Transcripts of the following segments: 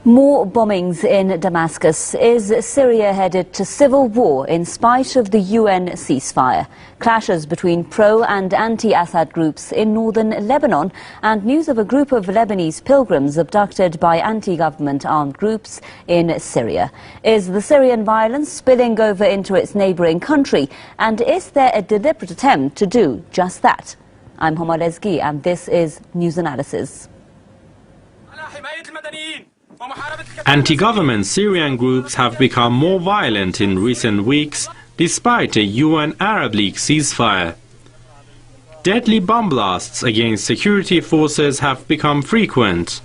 More bombings in Damascus. Is Syria headed to civil war in spite of the UN ceasefire? Clashes between pro- and anti-Assad groups in northern Lebanon, and news of a group of Lebanese pilgrims abducted by anti-government armed groups in Syria. Is the Syrian violence spilling over into its neighbouring country, and is there a deliberate attempt to do just that? I'm Homa Lezgi, and this is News Analysis. Anti-government Syrian groups have become more violent in recent weeks despite a UN Arab League ceasefire. Deadly bomb blasts against security forces have become frequent.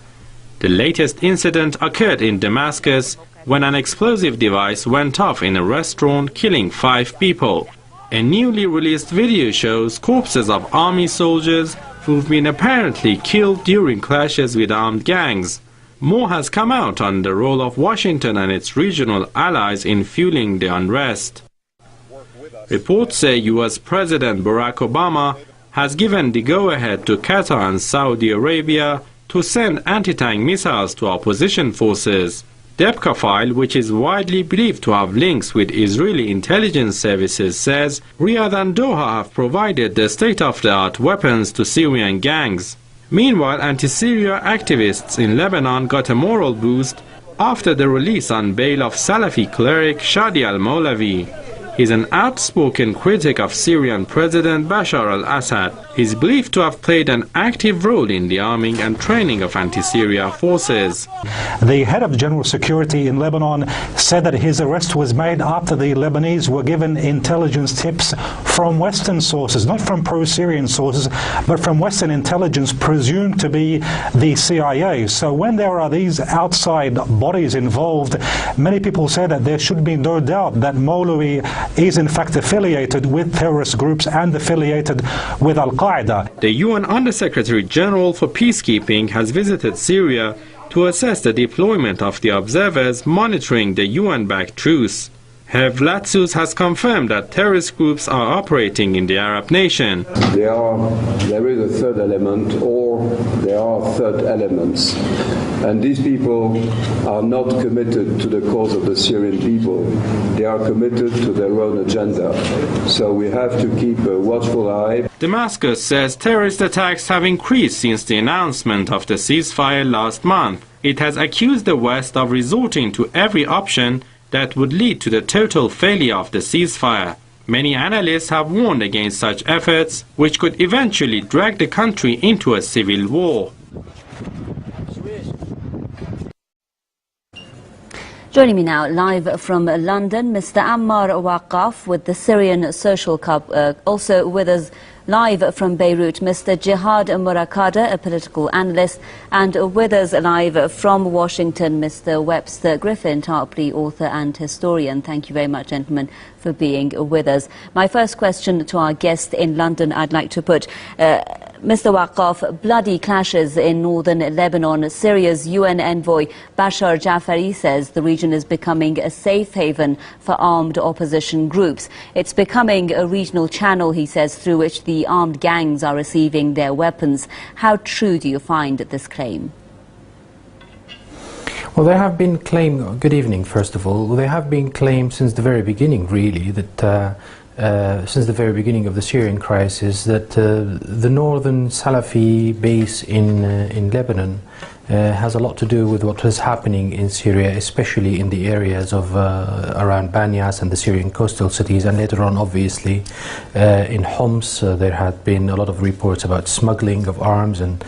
The latest incident occurred in Damascus when an explosive device went off in a restaurant, killing 5 people. A newly released video shows corpses of army soldiers who've been apparently killed during clashes with armed gangs. More has come out on the role of Washington and its regional allies in fueling the unrest. Reports say US President Barack Obama has given the go-ahead to Qatar and Saudi Arabia to send anti-tank missiles to opposition forces. The EPCA file, which is widely believed to have links with Israeli intelligence services, says Riyadh and Doha have provided the state-of-the-art weapons to Syrian gangs. Meanwhile, anti-Syria activists in Lebanon got a moral boost after the release on bail of Salafi cleric Shadi al-Mawlavi. He's an outspoken critic of Syrian President Bashar al-Assad. He's believed to have played an active role in the arming and training of anti-Syria forces. The head of general security in Lebanon said that his arrest was made after the Lebanese were given intelligence tips from Western sources, not from pro-Syrian sources, but from Western intelligence presumed to be the CIA. So when there are these outside bodies involved, many people say that there should be no doubt that Mawlawi is in fact affiliated with terrorist groups and affiliated with Al-Qaeda. The UN Under-Secretary General for Peacekeeping has visited Syria to assess the deployment of the observers monitoring the UN-backed truce. Herr Vlatsus has confirmed that terrorist groups are operating in the Arab nation. There is a third element, or there are third elements. And these people are not committed to the cause of the Syrian people. They are committed to their own agenda. So we have to keep a watchful eye. Damascus says terrorist attacks have increased since the announcement of the ceasefire last month. It has accused the West of resorting to every option that would lead to the total failure of the ceasefire. Many analysts have warned against such efforts, which could eventually drag the country into a civil war. Joining me now live from London, Mr. Ammar Waqaf with the Syrian Social Club. Also with us live from Beirut, Mr. Jihad Murakada, a political analyst, and with us live from Washington, Mr. Webster Griffin, Tarpley author and historian. Thank you very much, gentlemen, for being with us. My first question to our guest in London, I'd like to put, Mr. Waqaf, bloody clashes in northern Lebanon. Syria's UN envoy Bashar Jafari says the region is becoming a safe haven for armed opposition groups. It's becoming a regional channel, he says, through which the armed gangs are receiving their weapons. How true do you find this claim? Well, there have been claims, good evening first of all, there have been claims since the very beginning really that since the very beginning of the Syrian crisis that the northern Salafi base in Lebanon has a lot to do with what was happening in Syria, especially in the areas of around Banyas and the Syrian coastal cities, and later on obviously in Homs there had been a lot of reports about smuggling of arms and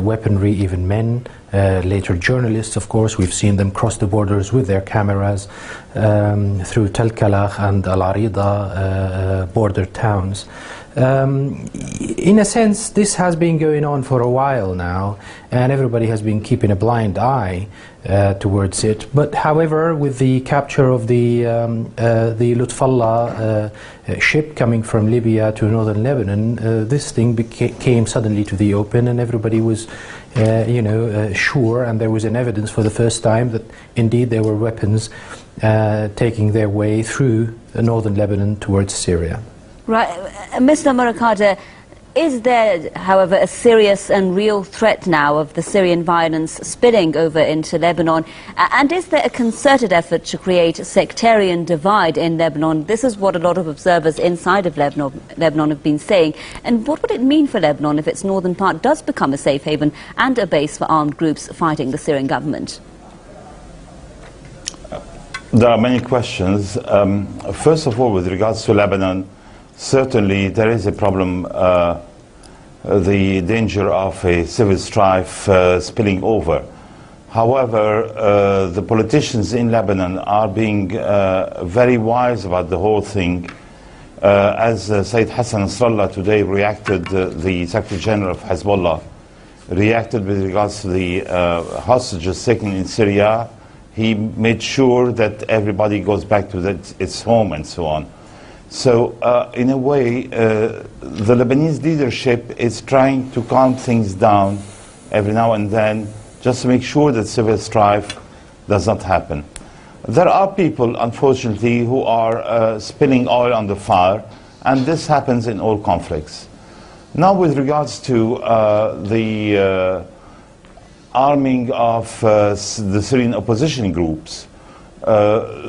weaponry, even men. Later journalists, of course, we've seen them cross the borders with their cameras through Tel Kalach and Al Arida border towns. In a sense, this has been going on for a while now, and everybody has been keeping a blind eye towards it. But however, with the capture of the Lutfallah ship coming from Libya to northern Lebanon, this thing came suddenly to the open, and everybody was sure, and there was an evidence for the first time that indeed there were weapons taking their way through northern Lebanon towards Syria. Right, Mr. Murakada, Is there, however, a serious and real threat now of the Syrian violence spilling over into Lebanon? And is there a concerted effort to create a sectarian divide in Lebanon? This is what a lot of observers inside of Lebanon have been saying. And what would it mean for Lebanon if its northern part does become a safe haven and a base for armed groups fighting the Syrian government? There are many questions. First of all, with regards to Lebanon, certainly there is a problem, the danger of a civil strife spilling over. However, the politicians in Lebanon are being very wise about the whole thing. As Sayyid Hassan Nasrallah today reacted, the Secretary General of Hezbollah reacted with regards to the hostages taken in Syria. He made sure that everybody goes back to its home and so on. So, in a way, the Lebanese leadership is trying to calm things down every now and then, just to make sure that civil strife does not happen. There are people, unfortunately, who are spilling oil on the fire, and this happens in all conflicts. Now, with regards to the arming of the Syrian opposition groups,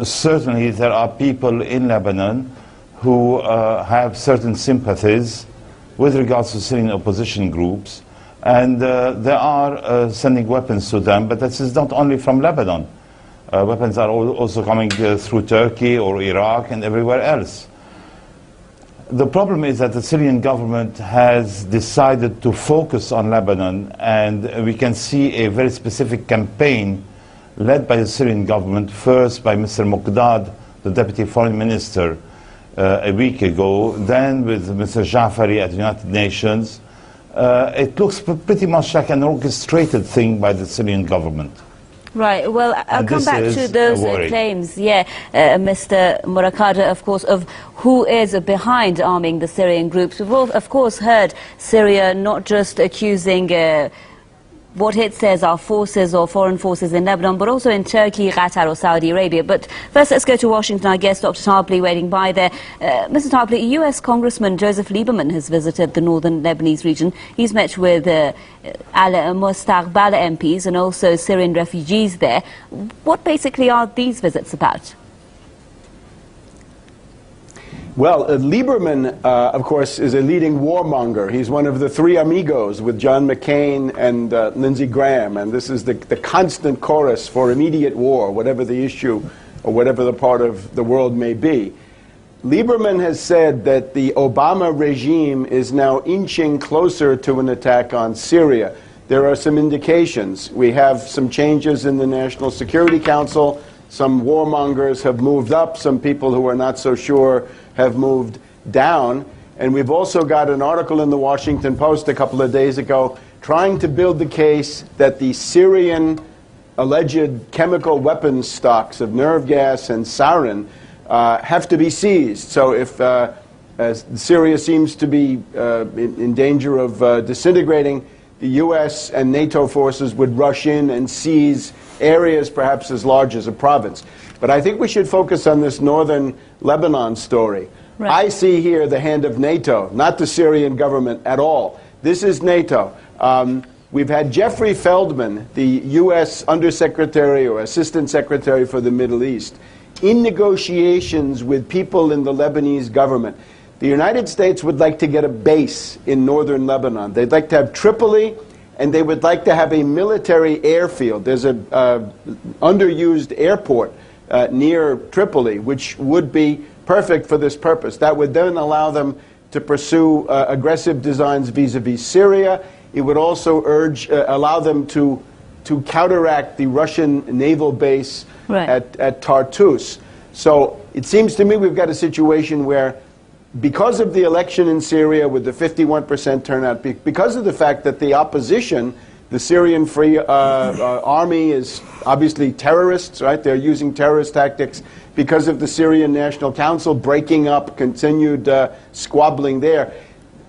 certainly there are people in Lebanon who have certain sympathies with regards to Syrian opposition groups, and they are sending weapons to them, but this is not only from Lebanon. Weapons are also coming through Turkey or Iraq and everywhere else. The problem is that the Syrian government has decided to focus on Lebanon, and we can see a very specific campaign led by the Syrian government, first by Mr. Muqdad, the Deputy Foreign Minister, a week ago, then with Mr. Jafari at the United Nations. It looks pretty much like an orchestrated thing by the Syrian government. Right. Well, I'll come back to those claims, Mr. Murakada, of course, of who is behind arming the Syrian groups. We've all, of course, heard Syria not just accusing what it says are forces or foreign forces in Lebanon, but also in Turkey, Qatar or Saudi Arabia. But first, let's go to Washington. Our guest, Dr. Tarpley, waiting by there. Mr. Tarpley, US Congressman Joseph Lieberman has visited the northern Lebanese region. He's met with al-Mustaqbal MPs and also Syrian refugees there. What basically are these visits about? Well, Lieberman, of course, is a leading warmonger. He's one of the three amigos with John McCain and Lindsey Graham, and this is the constant chorus for immediate war, whatever the issue or whatever the part of the world may be. Lieberman has said that the Obama regime is now inching closer to an attack on Syria. There are some indications. We have some changes in the National Security Council. Some warmongers have moved up. Some people who are not so sure have moved down. And we've also got an article in the Washington Post a couple of days ago trying to build the case that the Syrian alleged chemical weapons stocks of nerve gas and sarin have to be seized. So if as Syria seems to be in danger of disintegrating, the U.S. and NATO forces would rush in and seize areas perhaps as large as a province. But I think we should focus on this northern Lebanon story. Right. I see here the hand of NATO, not the Syrian government at all. This is NATO. We've had Jeffrey Feldman, the U.S. Undersecretary or Assistant Secretary for the Middle East, in negotiations with people in the Lebanese government. The United States would like to get a base in northern Lebanon. They'd like to have Tripoli, and they would like to have a military airfield. There's an underused airport near Tripoli, which would be perfect for this purpose. That would then allow them to pursue aggressive designs vis-a-vis Syria. It would also allow them to counteract the Russian naval base at Tartus. So it seems to me we've got a situation where, because of the election in Syria with the 51% turnout, because of the fact that the opposition, the Syrian Free Army, is obviously terrorists, right? They're using terrorist tactics. Because of the Syrian National Council breaking up, continued squabbling there.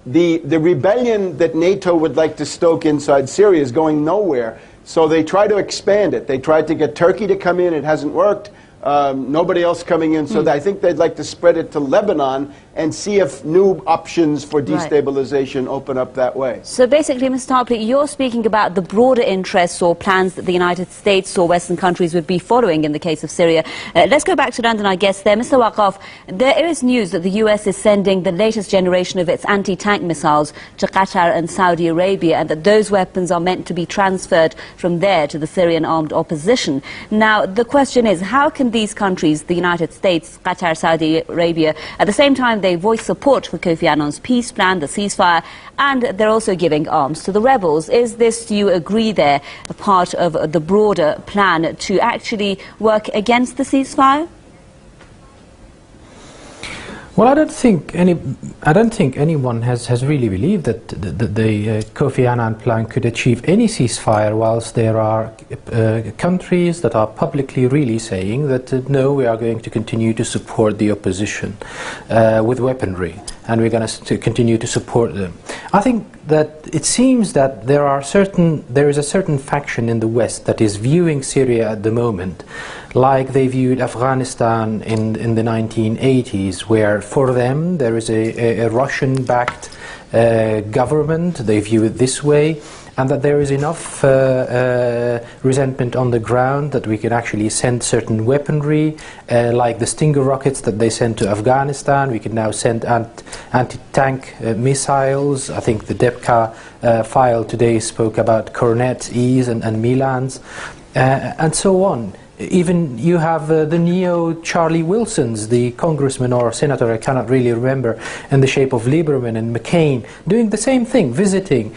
The rebellion that NATO would like to stoke inside Syria is going nowhere. So they try to expand it. They tried to get Turkey to come in. It hasn't worked. nobody else coming in. So I think they'd like to spread it to Lebanon and see if new options for destabilization open up that way. So basically, Mr. Tarpley, you're speaking about the broader interests or plans that the United States or Western countries would be following in the case of Syria. Let's go back to London, I guess, there. Mr. Waqaf, there is news that the US is sending the latest generation of its anti-tank missiles to Qatar and Saudi Arabia, and that those weapons are meant to be transferred from there to the Syrian armed opposition. Now, the question is, how can these countries, the United States, Qatar, Saudi Arabia, at the same time they voice support for Kofi Annan's peace plan, the ceasefire, and they're also giving arms to the rebels? Is this, do you agree there, a part of the broader plan to actually work against the ceasefire? Well, I don't think anyone has really believed that the Kofi Annan plan could achieve any ceasefire, whilst there are countries that are publicly really saying that no, we are going to continue to support the opposition with weaponry, and we're going to continue to support them. I think that it seems that there is a certain faction in the West that is viewing Syria at the moment like they viewed Afghanistan in the 1980s, where for them there is a Russian-backed government. They view it this way, and that there is enough resentment on the ground that we can actually send certain weaponry, like the Stinger rockets that they sent to Afghanistan. We can now send anti-tank missiles. I think the DEPCA file today spoke about Cornets, E's and Milans, and so on. Even you have the neo-Charlie Wilsons, the congressman or senator, I cannot really remember, in the shape of Lieberman and McCain, doing the same thing, visiting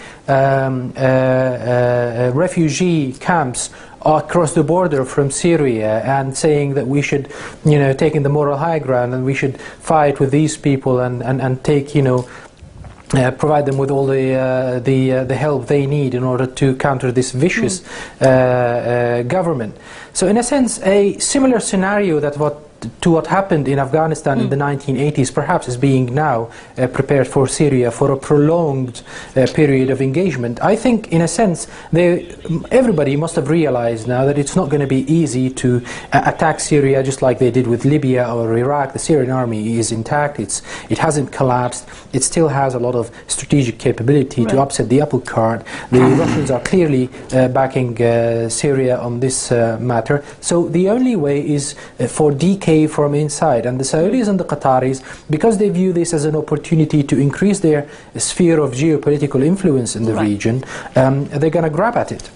refugee camps across the border from Syria and saying that we should, take in the moral high ground and we should fight with these people and take, provide them with all the help they need in order to counter this vicious government. So in a sense, a similar scenario to what happened in Afghanistan in the 1980s perhaps is being now prepared for Syria for a prolonged period of engagement. I think in a sense everybody must have realized now that it's not going to be easy to attack Syria just like they did with Libya or Iraq. The Syrian army is intact, it hasn't collapsed, it still has a lot of strategic capability to upset the apple cart. The Russians are clearly backing Syria on this matter. So the only way is for decay from inside, and the Saudis and the Qataris, because they view this as an opportunity to increase their sphere of geopolitical influence in the region, they're going to grab at it.